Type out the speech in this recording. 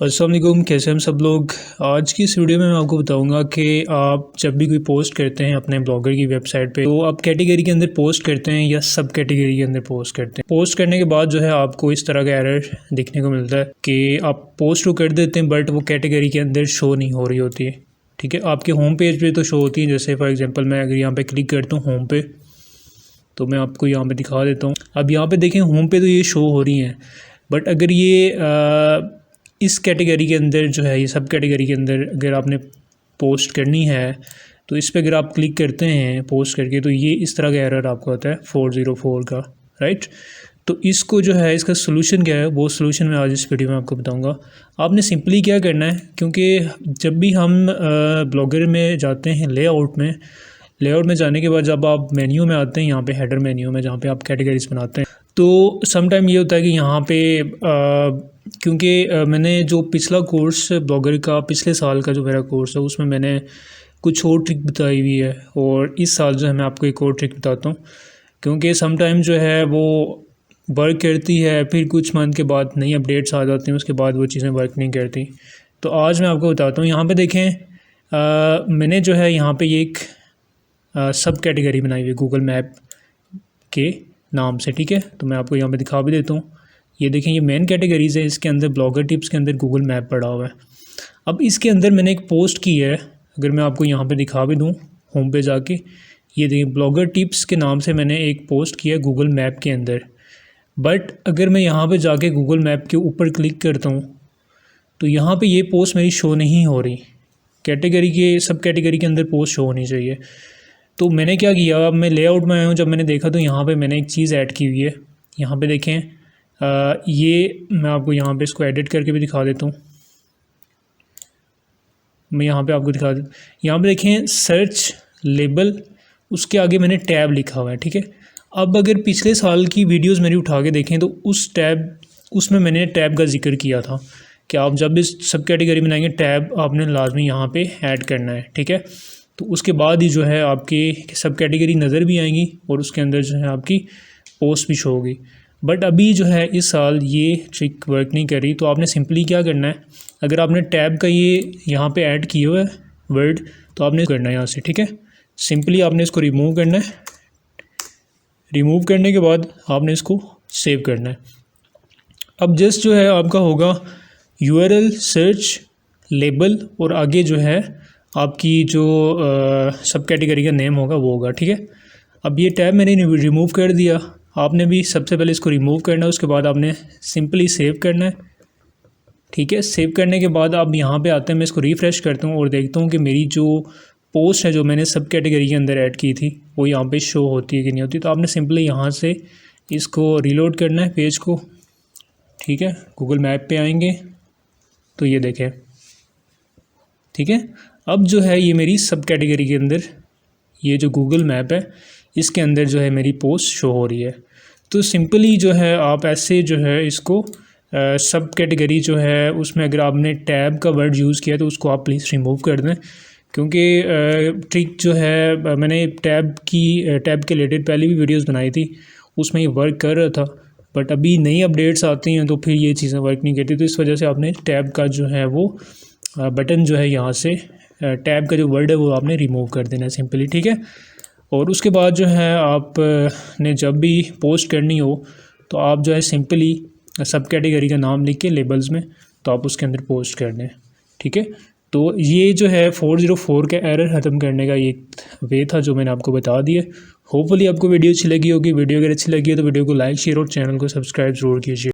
अस्सलाम वालेकुम, कैसे हम सब लोग। आज की इस वीडियो में मैं आपको बताऊंगा कि आप जब भी कोई पोस्ट करते हैं अपने ब्लॉगर की वेबसाइट पे, तो आप कैटेगरी के अंदर पोस्ट करते हैं या सब कैटेगरी के अंदर पोस्ट करते हैं। पोस्ट करने के बाद जो है आपको इस तरह का एरर देखने को मिलता है कि आप पोस्ट तो कर देते हैं बट वो कैटेगरी के अंदर शो नहीं हो रही होती है। ठीक है, आपके होम पेज पर तो शो होती है। जैसे फॉर एग्ज़ाम्पल मैं अगर यहाँ पर क्लिक करता हूँ होम पे, तो मैं आपको यहाँ पर दिखा देता हूँ। अब यहाँ पर देखें होम पे तो ये शो हो रही हैं, बट अगर ये इस कैटेगरी के अंदर जो है, ये सब कैटेगरी के अंदर अगर आपने पोस्ट करनी है तो इस पे अगर आप क्लिक करते हैं पोस्ट करके, तो ये इस तरह का एरर आपको आता है 404 का, राइट। तो इसको जो है, इसका सोल्यूशन क्या है, वो सोल्यूशन मैं आज इस वीडियो में आपको बताऊंगा। आपने सिंपली क्या करना है, क्योंकि जब भी हम ब्लॉगर में जाते हैं लेआउट में जाने के बाद जब आप मेन्यू में आते हैं, यहाँ पे हेडर मेन्यू में जहाँ पे आप कैटेगरीज बनाते हैं, तो समटाइम ये होता है कि यहाँ पे क्योंकि मैंने जो पिछला कोर्स ब्लॉगर का, पिछले साल का जो मेरा कोर्स है, उसमें मैंने कुछ और ट्रिक बताई हुई है, और इस साल जो है मैं आपको एक और ट्रिक बताता हूँ। क्योंकि समटाइम जो है वो वर्क करती है, फिर कुछ मंथ के बाद नई अपडेट्स आ जाती हैं, उसके बाद वो चीज़ें वर्क नहीं करती। तो आज मैं आपको बताता हूँ। यहाँ पर देखें, मैंने जो है यहाँ पर एक सब कैटेगरी बनाई हुई है गूगल मैप के नाम से, ठीक है। तो मैं आपको यहाँ पे दिखा भी देता हूँ। ये देखें, ये मेन कैटेगरीज़ है, इसके अंदर ब्लॉगर टिप्स के अंदर गूगल मैप पड़ा हुआ है। अब इसके अंदर मैंने एक पोस्ट की है, अगर मैं आपको यहाँ पे दिखा भी दूँ होम पे जाके, ये देखिए ब्लॉगर टिप्स के नाम से मैंने एक पोस्ट किया है गूगल मैप के अंदर। बट अगर मैं यहाँ पर जाके गूगल मैप के ऊपर क्लिक करता हूँ तो यहाँ पर ये पोस्ट मेरी शो नहीं हो रही। कैटेगरी के, सब कैटेगरी के अंदर पोस्ट शो होनी चाहिए। तो मैंने क्या किया, अब मैं लेआउट में आया हूँ, जब मैंने देखा तो यहाँ पे मैंने एक चीज़ ऐड की हुई है। यहाँ पे देखें, ये मैं आपको यहाँ पे इसको एडिट करके भी दिखा देता हूँ। मैं यहाँ पे आपको दिखा देता, यहाँ पे देखें सर्च लेबल, उसके आगे मैंने टैब लिखा हुआ है, ठीक है। अब अगर पिछले साल की वीडियोस मेरी उठा के देखें तो उसमें मैंने टैब का जिक्र किया था कि आप जब इस सब कैटेगरी बनाएंगे टैब आपने लाजमी यहाँ पे ऐड करना है, ठीक है। तो उसके बाद ही जो है आपके सब कैटेगरी नज़र भी आएंगी और उसके अंदर जो है आपकी पोस्ट भी शो होगी। बट अभी जो है इस साल ये ट्रिक वर्क नहीं कर रही। तो आपने सिंपली क्या करना है, अगर आपने टैब का ये यहाँ पे ऐड किया हुआ है वर्ड, तो आपने करना है यहाँ से, ठीक है। सिंपली आपने इसको रिमूव करना है। रिमूव करने के बाद आपने इसको सेव करना है। अब जस्ट जो है आपका होगा URL सर्च लेबल, और आगे जो है आपकी जो सब कैटेगरी का नेम होगा वो होगा, ठीक है। अब ये टैब मैंने रिमूव कर दिया। आपने भी सबसे पहले इसको रिमूव करना है, उसके बाद आपने सिंपली सेव करना है, ठीक है। सेव करने के बाद आप यहाँ पे आते हैं, मैं इसको रिफ़्रेश करता हूँ और देखता हूँ कि मेरी जो पोस्ट है जो मैंने सब कैटेगरी के अंदर ऐड की थी वो यहाँ पे शो होती है कि नहीं होती। तो आपने सिंपली यहाँ से इसको रीलोड करना है पेज को, ठीक है। गूगल मैप पे आएंगे तो ये देखें, ठीक है। अब जो है ये मेरी सब कैटेगरी के अंदर, ये जो गूगल मैप है इसके अंदर जो है मेरी पोस्ट शो हो रही है। तो सिंपली जो है आप ऐसे जो है इसको सब कैटेगरी जो है उसमें अगर आपने टैब का वर्ड यूज़ किया तो उसको आप प्लीज़ रिमूव कर दें, क्योंकि ट्रिक जो है मैंने टैब के रिलेटेड पहले भी वीडियोस बनाई थी, उसमें ये वर्क कर रहा था। बट अभी नई अपडेट्स आती हैं तो फिर ये चीज़ें वर्क नहीं करती। तो इस वजह से आपने टैब का जो है वो बटन जो है यहाँ से टैब का जो वर्ड है वो आपने रिमूव कर देना है सिंपली, ठीक है। और उसके बाद जो है आप ने जब भी पोस्ट करनी हो तो आप जो है सिंपली सब कैटेगरी का नाम लिख के लेबल्स में, तो आप उसके अंदर पोस्ट कर दें, ठीक है। तो ये जो है 404 का एरर ख़त्म करने का ये वे था जो मैंने आपको बता दिया। होपफुली आपको वीडियो अच्छी लगी होगी। वीडियो अगर अच्छी लगी है तो वीडियो को लाइक, शेयर और चैनल को सब्सक्राइब ज़रूर कीजिए।